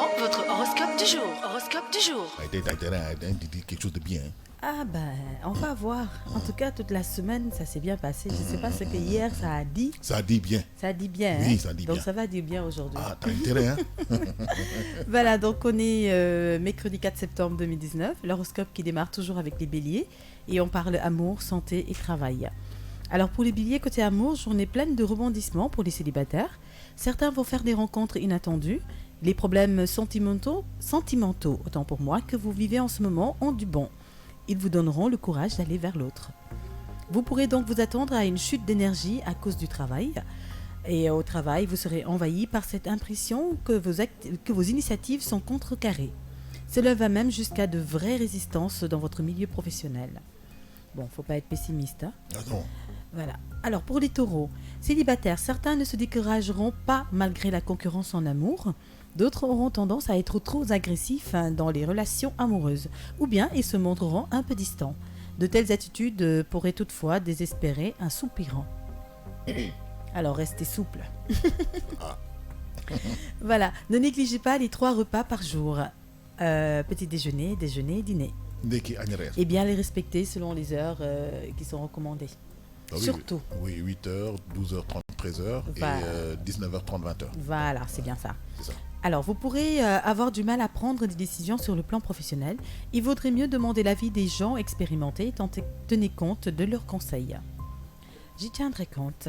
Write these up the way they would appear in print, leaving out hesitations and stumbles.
maintenant, votre horoscope du jour. Horoscope du jour. T'as intérêt à dire quelque chose de bien. Ah ben, on va voir. En tout cas, toute la semaine, ça s'est bien passé. Je ne sais pas ce que hier, ça a dit. Ça dit bien. Ça dit bien. Oui, hein? ça dit donc, bien. ça va dire bien aujourd'hui. Ah, t'as intérêt, hein? Voilà, donc on est mercredi 4 septembre 2019. L'horoscope qui démarre toujours avec les béliers. Et on parle amour, santé et travail. Alors pour les béliers, côté amour, journée pleine de rebondissements pour les célibataires. Certains vont faire des rencontres inattendues. Les problèmes sentimentaux, autant pour moi, que vous vivez en ce moment ont du bon. Ils vous donneront le courage d'aller vers l'autre. Vous pourrez donc vous attendre à une chute d'énergie à cause du travail. Et au travail, vous serez envahi par cette impression que vos initiatives sont contrecarrées. Cela va même jusqu'à de vraies résistances dans votre milieu professionnel. Bon, faut pas être pessimiste, hein? Ah non. Voilà. Alors pour les taureaux, célibataires, certains ne se décourageront pas malgré la concurrence en amour. D'autres auront tendance à être trop agressifs dans les relations amoureuses. Ou bien ils se montreront un peu distants. De telles attitudes pourraient toutefois désespérer un soupirant. Alors restez souple. Voilà. Ne négligez pas les 3 repas par jour. Petit déjeuner, dîner. Ndeki agnarère. Et bien les respecter selon les heures qui sont recommandées. Ah oui, Surtout. Oui, 8h, 12h30, 13h Voilà. et 19h30, 20h. Voilà, c'est bien ça. C'est ça. Alors, vous pourrez avoir du mal à prendre des décisions sur le plan professionnel. Il vaudrait mieux demander l'avis des gens expérimentés et tenir compte de leurs conseils. J'y tiendrai compte.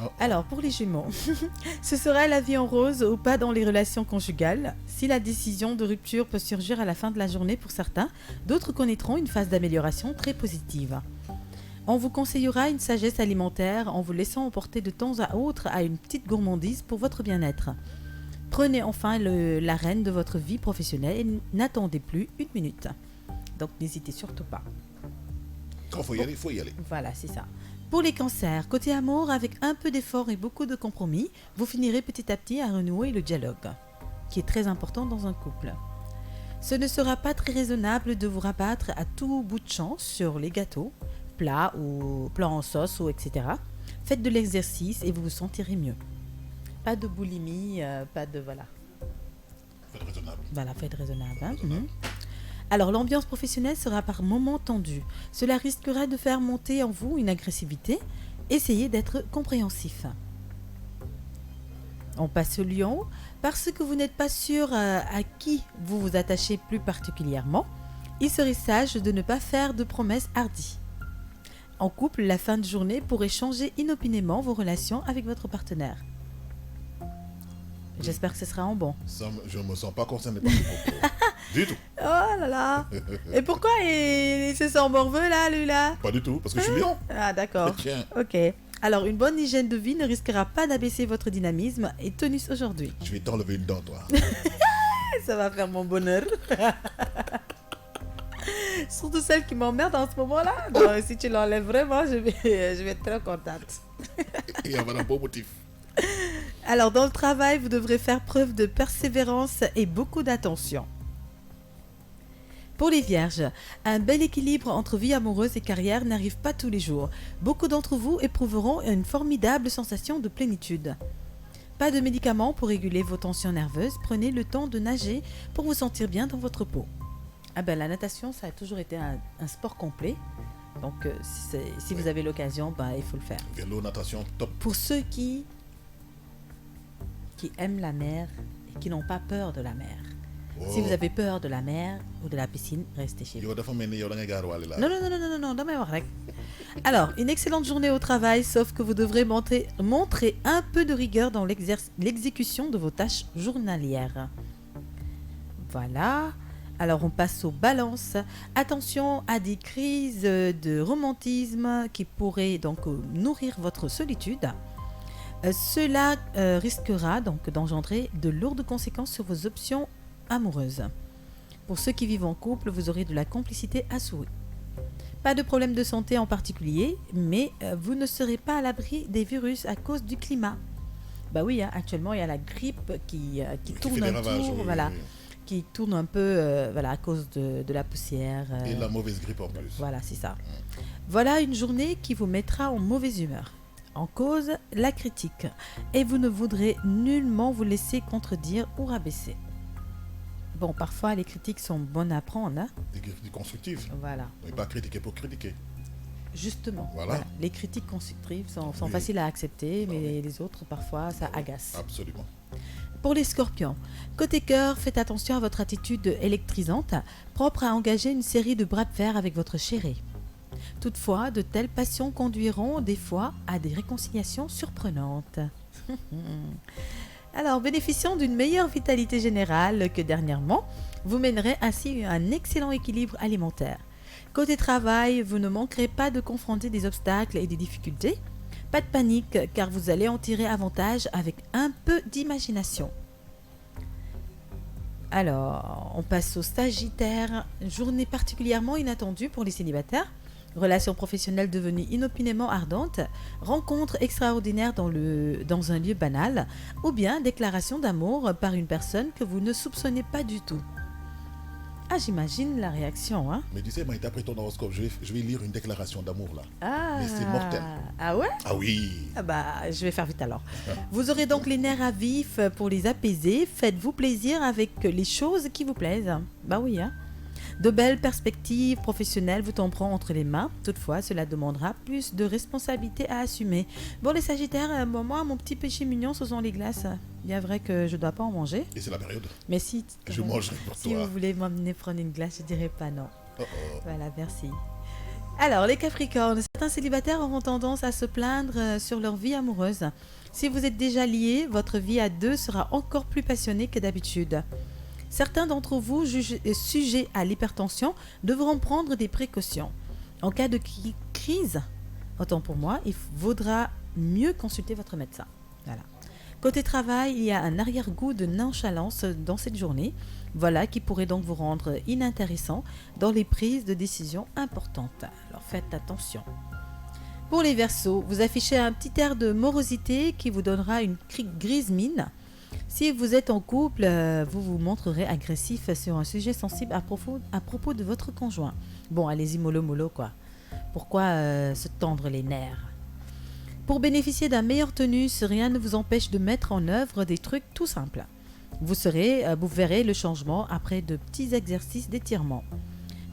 Oh. Alors, pour les Gémeaux, ce sera la vie en rose ou pas dans les relations conjugales. Si la décision de rupture peut surgir à la fin de la journée pour certains, d'autres connaîtront une phase d'amélioration très positive. On vous conseillera une sagesse alimentaire en vous laissant emporter de temps à autre à une petite gourmandise pour votre bien-être. Prenez enfin la rêne de votre vie professionnelle et n'attendez plus 1 minute. Donc n'hésitez surtout pas. Quand faut y aller, il faut y aller. Voilà, c'est ça. Pour les cancers, côté amour, avec un peu d'effort et beaucoup de compromis, vous finirez petit à petit à renouer le dialogue, qui est très important dans un couple. Ce ne sera pas très raisonnable de vous rabattre à tout bout de champ sur les gâteaux, plats en sauce ou etc. Faites de l'exercice et vous vous sentirez mieux. Pas de boulimie, pas de... Voilà. Faites raisonnable. Voilà, faut être raisonnable. Hein. Raisonnable. Alors, l'ambiance professionnelle sera par moments tendue. Cela risquera de faire monter en vous une agressivité. Essayez d'être compréhensif. On passe au lion. Parce que vous n'êtes pas sûr à qui vous vous attachez plus particulièrement, il serait sage de ne pas faire de promesses hardies. En couple, la fin de journée pourrait changer inopinément vos relations avec votre partenaire. J'espère que ce sera en bon. Ça, je ne me sens pas concerné par ce propos. Du tout. Oh là là. Et pourquoi il se sent morveux là, lui là? Pas du tout, parce que je suis lion. Ah d'accord. Tiens, Ok. Alors, une bonne hygiène de vie ne risquera pas d'abaisser votre dynamisme et tonus aujourd'hui. je vais t'enlever une dent, toi. Ça va faire mon bonheur. Surtout celle qui m'emmerde en ce moment-là. Donc, si tu l'enlèves vraiment, je vais être très contente. Et avoir un beau motif. Alors, dans le travail, vous devrez faire preuve de persévérance et beaucoup d'attention. Pour les vierges, un bel équilibre entre vie amoureuse et carrière n'arrive pas tous les jours. Beaucoup d'entre vous éprouveront une formidable sensation de plénitude. Pas de médicaments pour réguler vos tensions nerveuses. Prenez le temps de nager pour vous sentir bien dans votre peau. Ah ben, la natation, ça a toujours été un sport complet. Donc, si vous avez l'occasion, il faut le faire. Vélo, natation, top. Pour ceux qui aiment la mer et qui n'ont pas peur de la mer. Oh. Si vous avez peur de la mer ou de la piscine, restez chez vous. Yow dafa mel ni yow da ngay gaaruwaale là. Non, damay wax rek. Alors, une excellente journée au travail, sauf que vous devrez montrer un peu de rigueur dans l'exécution de vos tâches journalières. Voilà. Alors, on passe aux balances. Attention à des crises de romantisme qui pourraient donc nourrir votre solitude. Cela risquera donc d'engendrer de lourdes conséquences sur vos options amoureuses. Pour ceux qui vivent en couple, vous aurez de la complicité à souhait. Pas de problème de santé en particulier, mais vous ne serez pas à l'abri des virus à cause du climat. Bah oui, hein, actuellement il y a la grippe qui tourne fait un des ravages, tour, oui, voilà, oui. qui tourne un peu à cause de la poussière. Et la mauvaise grippe en plus. Voilà, c'est ça. Voilà une journée qui vous mettra en mauvaise humeur. En cause, la critique. Et vous ne voudrez nullement vous laisser contredire ou rabaisser. Bon, parfois les critiques sont bonnes à prendre, hein. Des critiques constructives. Voilà, Mais pas critiquer pour critiquer. justement. Voilà. Les critiques constructives sont Oui. faciles à accepter, mais oui. les autres, parfois, ça agace. Absolument. Pour les scorpions, côté cœur, faites attention à votre attitude électrisante, propre à engager une série de bras de fer avec votre chéri. Toutefois, de telles passions conduiront des fois à des réconciliations surprenantes. Alors, bénéficiant d'une meilleure vitalité générale que dernièrement, vous mènerez ainsi un excellent équilibre alimentaire. Côté travail, vous ne manquerez pas de confronter des obstacles et des difficultés. Pas de panique, car vous allez en tirer avantage avec un peu d'imagination. Alors, on passe au Sagittaire. Journée particulièrement inattendue pour les célibataires. Relations professionnelles devenues inopinément ardentes. Rencontre extraordinaire dans un lieu banal. Ou bien déclaration d'amour par une personne que vous ne soupçonnez pas du tout. Ah, j'imagine la réaction, hein? Mais tu sais, Maïta, après ton horoscope, je vais lire une déclaration d'amour là. Ah, Mais c'est mortel. Ah ouais? Ah oui. Ah bah, je vais faire vite alors. Vous aurez donc les nerfs à vif pour les apaiser. Faites-vous plaisir avec les choses qui vous plaisent. Bah oui, hein. De belles perspectives professionnelles vous tomberont entre les mains. Toutefois, cela demandera plus de responsabilités à assumer. Bon, les Sagittaires, moi, mon petit péché mignon, ce sont les glaces. Bien vrai que je ne dois pas en manger. Et c'est la période. Mais si, Je mangerai pour si toi. vous voulez m'emmener prendre une glace, je dirais pas non. Oh, oh. Voilà, merci. Alors, les Capricornes, certains célibataires auront tendance à se plaindre sur leur vie amoureuse. Si vous êtes déjà liés, votre vie à deux sera encore plus passionnée que d'habitude. Certains d'entre vous, sujets à l'hypertension, devront prendre des précautions. En cas de crise, autant pour moi, il vaudra mieux consulter votre médecin. Voilà. Côté travail, il y a un arrière-goût de nonchalance dans cette journée, voilà qui pourrait donc vous rendre inintéressant dans les prises de décisions importantes. Alors faites attention. Pour les Verseaux, vous affichez un petit air de morosité qui vous donnera une grise mine. Si vous êtes en couple, vous vous montrerez agressif sur un sujet sensible à propos de votre conjoint. Bon, allez-y mollo quoi. Pourquoi se tendre les nerfs? Pour bénéficier d'un meilleur tonus, rien ne vous empêche de mettre en œuvre des trucs tout simples. Vous verrez le changement après de petits exercices d'étirement.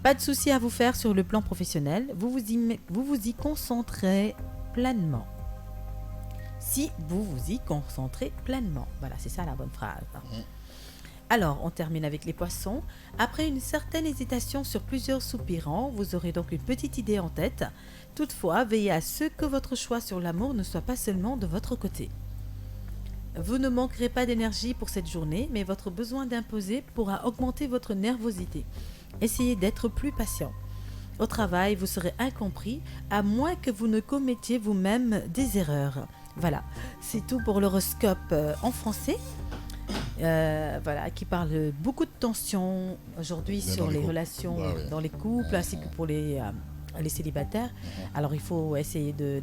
Pas de souci à vous faire sur le plan professionnel, vous vous y concentrez pleinement. Si vous vous y concentrez pleinement. Voilà, c'est ça la bonne phrase. Alors, on termine avec les poissons. Après une certaine hésitation sur plusieurs soupirants, vous aurez donc une petite idée en tête. Toutefois, veillez à ce que votre choix sur l'amour ne soit pas seulement de votre côté. Vous ne manquerez pas d'énergie pour cette journée, mais votre besoin d'imposer pourra augmenter votre nervosité. Essayez d'être plus patient. Au travail, vous serez incompris, à moins que vous ne commettiez vous-même des erreurs. Voilà, c'est tout pour l'horoscope en français. Voilà, qui parle beaucoup de tensions aujourd'hui Dans sur les les couples. relations Ah oui. dans les couples, ainsi que pour les célibataires. Alors il faut essayer de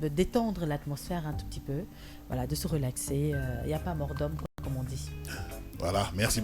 détendre l'atmosphère un tout petit peu, voilà, de se relaxer. Il n'y a pas mort d'homme, comme on dit. Voilà, merci.